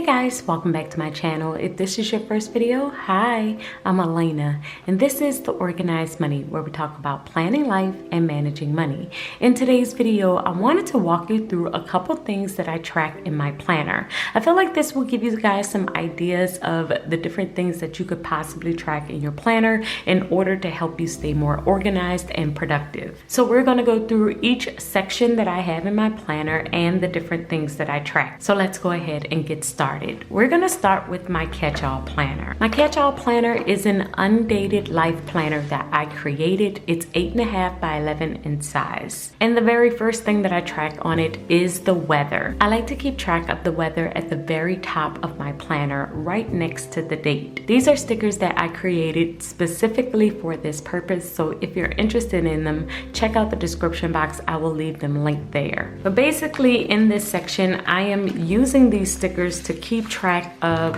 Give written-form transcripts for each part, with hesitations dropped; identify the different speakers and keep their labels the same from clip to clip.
Speaker 1: guys, welcome back to my channel. If this is your first video, hi, I'm Alaina, and this is The Organized Money, where we talk about planning life and managing money. In today's video, I wanted to walk you through a couple things that I track in my planner. I feel like this will give you guys some ideas of the different things that you could possibly track in your planner in order to help you stay more organized and productive. So we're going to go through each section that I have in my planner and the different things that I track. So let's go ahead and get started. We're gonna start with my catch-all planner. My catch-all planner is an undated life planner that I created. It's 8.5 by 11 in size. And the very first thing that I track on it is the weather. I like to keep track of the weather at the very top of my planner, right next to the date. These are stickers that I created specifically for this purpose, so if you're interested in them, check out the description box. I will leave them linked there. But basically in this section, I am using these stickers to keep track of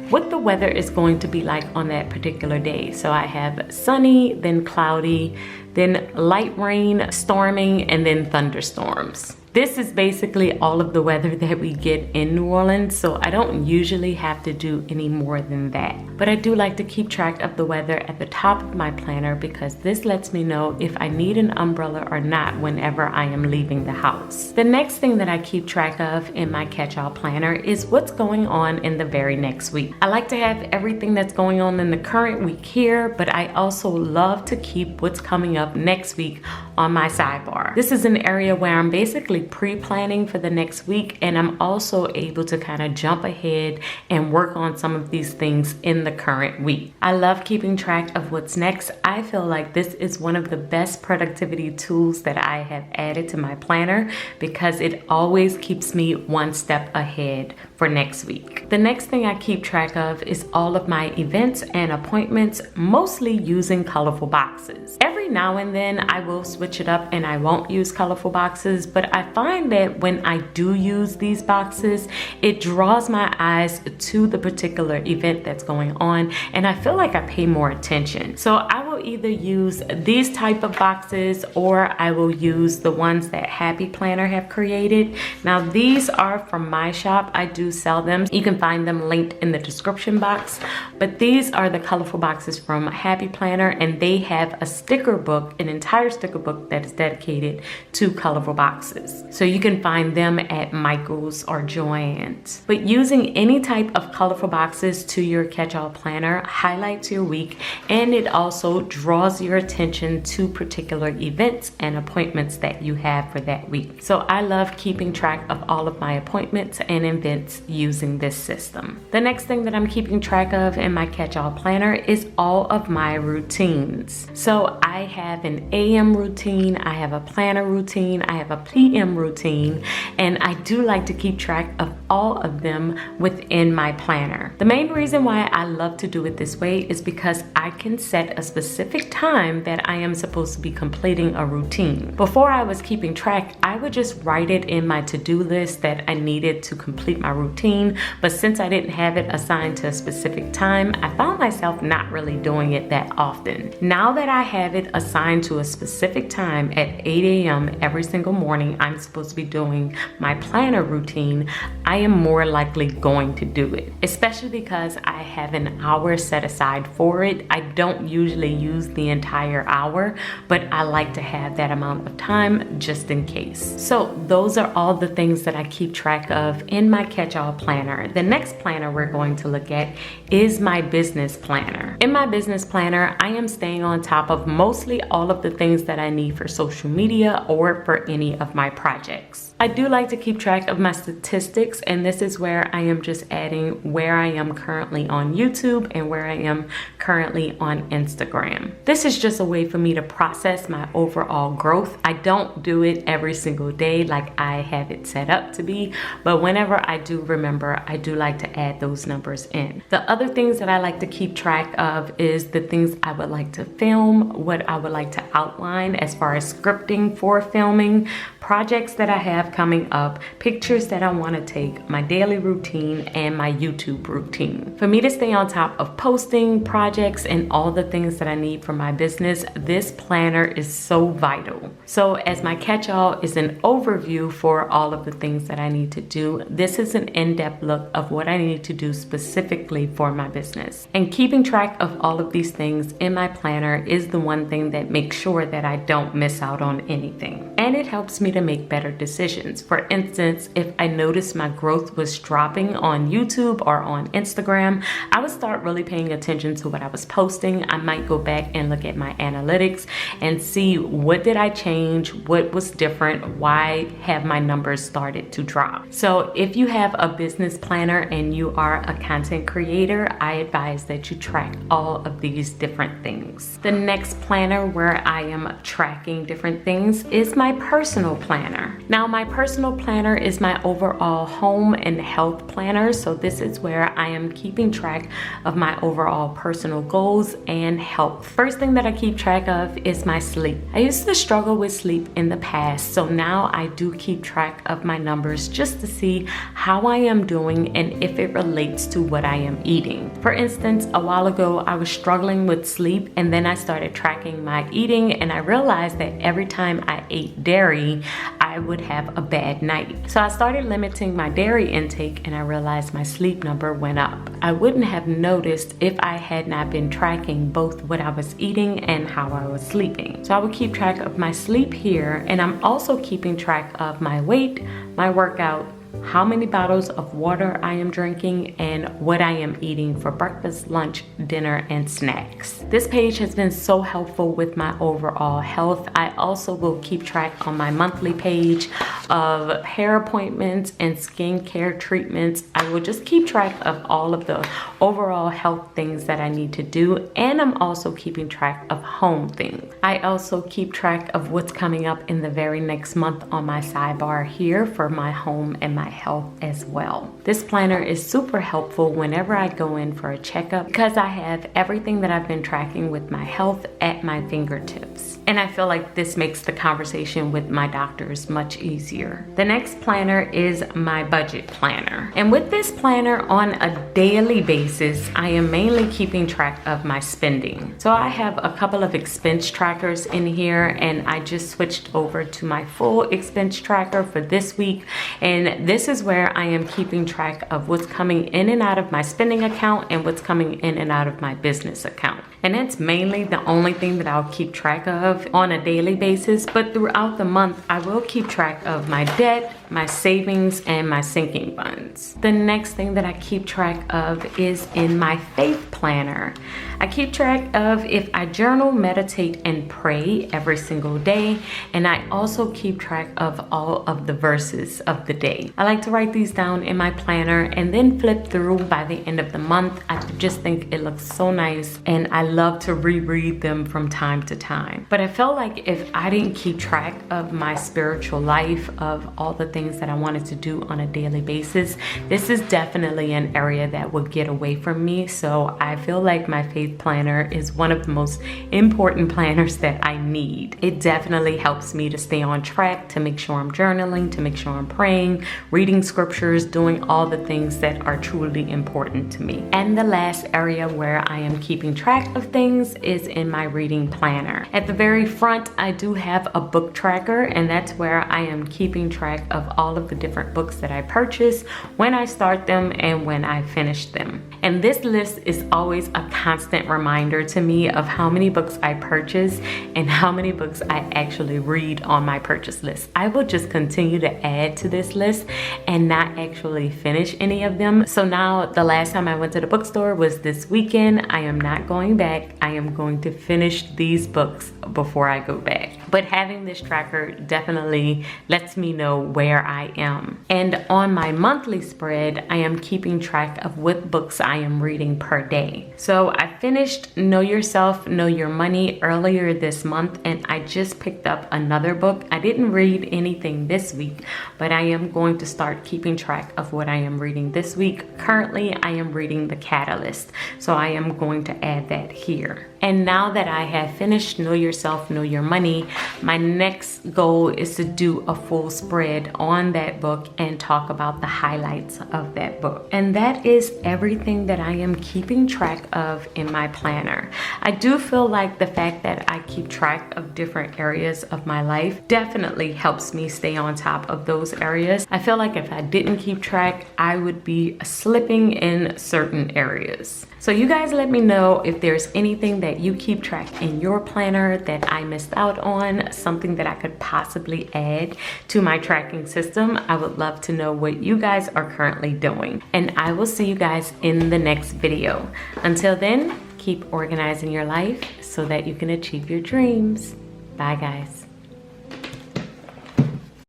Speaker 1: what the weather is going to be like on that particular day. So I have sunny, then cloudy, then light rain, storming, and then thunderstorms. This is basically all of the weather that we get in New Orleans, so I don't usually have to do any more than that. But I do like to keep track of the weather at the top of my planner because this lets me know if I need an umbrella or not whenever I am leaving the house. The next thing that I keep track of in my catch-all planner is what's going on in the very next week. I like to have everything that's going on in the current week here, but I also love to keep what's coming up next week on my sidebar. This is an area where I'm basically pre-planning for the next week, and I'm also able to kind of jump ahead and work on some of these things in the current week. I love keeping track of what's next. I feel like this is one of the best productivity tools that I have added to my planner because it always keeps me one step ahead for next week. The next thing I keep track of is all of my events and appointments, mostly using colorful boxes. Every now and then I will switch it up and I won't use colorful boxes, but I find that when I do use these boxes, it draws my eyes to the particular event that's going on, and I feel like I pay more attention. So I will either use these type of boxes or I will use the ones that Happy Planner have created. Now these are from my shop. I do sell them. You can find them linked in the description box, but these are the colorful boxes from Happy Planner, and they have a sticker book, an entire sticker book that is dedicated to colorful boxes. So you can find them at Michael's or Joann's. But using any type of colorful boxes to your catch-all planner highlights your week, and it also draws your attention to particular events and appointments that you have for that week. So I love keeping track of all of my appointments and events using this system. The next thing that I'm keeping track of in my catch-all planner is all of my routines. So I have an AM routine, I have a planner routine, I have a PM routine, and I do like to keep track of all of them within my planner. The main reason why I love to do it this way is because I can set a specific time that I am supposed to be completing a routine. Before I was keeping track, I would just write it in my to-do list that I needed to complete my routine, but since I didn't have it assigned to a specific time, I found myself not really doing it that often. Now that I have it assigned to a specific time at 8 a.m. every single morning, I'm supposed to be doing my planner routine, I am more likely going to do it, especially because I have an hour set aside for it. I don't usually use the entire hour, but I like to have that amount of time just in case. So those are all the things that I keep track of in my catch-all planner. The next planner we're going to look at is my business planner. In my business planner, I am staying on top of mostly all of the things that I need for social media or for any of my projects. I do like to keep track of my statistics, and this is where I am just adding where I am currently on YouTube and where I am currently on Instagram. This is just a way for me to process my overall growth. I don't do it every single day like I have it set up to be, but whenever I do remember, I do like to add those numbers in. The other things that I like to keep track of is the things I would like to film, what I would like to outline as far as scripting for filming, projects that I have coming up, pictures that I want to take, my daily routine, and my YouTube routine. For me to stay on top of posting, projects, and all the things that I need for my business, this planner is so vital. So as my catch-all is an overview for all of the things that I need to do, this is an in-depth look of what I need to do specifically for my business. And keeping track of all of these things in my planner is the one thing that makes sure that I don't miss out on anything. And it helps me to make better decisions. For instance, if I noticed my growth was dropping on YouTube or on Instagram, I would start really paying attention to what I was posting. I might go back and look at my analytics and see what did I change, what was different, why have my numbers started to drop. So if you have a business planner and you are a content creator, I advise that you track all of these different things. The next planner where I am tracking different things is my personal planner. Now, my personal planner is my overall home and health planner. So this is where I am keeping track of my overall personal goals and health. First thing that I keep track of is my sleep. I used to struggle with sleep in the past, so now I do keep track of my numbers just to see how I am doing and if it relates to what I am eating. For instance, a while ago I was struggling with sleep, and then I started tracking my eating, and I realized that every time I ate dairy, I would have a bad night. So I started limiting my dairy intake, and I realized my sleep number went up. I wouldn't have noticed if I had not been tracking both what I was eating and how I was sleeping. So I would keep track of my sleep here, and I'm also keeping track of my weight, my workout, how many bottles of water I am drinking, and what I am eating for breakfast, lunch, dinner, and snacks. This page has been so helpful with my overall health. I also will keep track on my monthly page of hair appointments and skincare treatments. I will just keep track of all of the overall health things that I need to do, and I'm also keeping track of home things. I also keep track of what's coming up in the very next month on my sidebar here for my home and my health as well. This planner is super helpful whenever I go in for a checkup because I have everything that I've been tracking with my health at my fingertips. And I feel like this makes the conversation with my doctors much easier. The next planner is my budget planner. And with this planner on a daily basis, I am mainly keeping track of my spending. So I have a couple of expense trackers in here, and I just switched over to my full expense tracker for this week. And this is where I am keeping track of what's coming in and out of my spending account and what's coming in and out of my business account. And that's mainly the only thing that I'll keep track of on a daily basis. But throughout the month, I will keep track of my debt, my savings, and my sinking funds. The next thing that I keep track of is in my faith planner. I keep track of if I journal, meditate, and pray every single day. And I also keep track of all of the verses of the day. I like to write these down in my planner and then flip through by the end of the month. I just think it looks so nice, and I love to reread them from time to time. But I felt like if I didn't keep track of my spiritual life, of all the things that I wanted to do on a daily basis, this is definitely an area that would get away from me. So I feel like my faith planner is one of the most important planners that I need. It definitely helps me to stay on track, to make sure I'm journaling, to make sure I'm praying, reading scriptures, doing all the things that are truly important to me. And the last area where I am keeping track of things is in my reading planner. At the very front, I do have a book tracker, and that's where I am keeping track of all of the different books that I purchase, when I start them, and when I finish them. And this list is always a constant reminder to me of how many books I purchase and how many books I actually read on my purchase list. I will just continue to add to this list and not actually finish any of them. So now the last time I went to the bookstore was this weekend. I am not going back. I am going to finish these books before I go back. But having this tracker definitely lets me know where I am. And on my monthly spread, I am keeping track of what books I am reading per day. So I finished Know Yourself, Know Your Money earlier this month, and I just picked up another book. I didn't read anything this week, but I am going to start keeping track of what I am reading this week. Currently, I am reading The Catalyst, so I am going to add that here. And now that I have finished Know Yourself, Know Your Money, my next goal is to do a full spread on that book and talk about the highlights of that book. And that is everything that I am keeping track of in my planner. I do feel like the fact that I keep track of different areas of my life definitely helps me stay on top of those areas. I feel like if I didn't keep track, I would be slipping in certain areas. So you guys let me know if there's anything that you keep track in your planner that I missed out on, something that I could possibly add to my tracking system. I would love to know what you guys are currently doing. And I will see you guys in the next video. Until then, keep organizing your life so that you can achieve your dreams. Bye guys.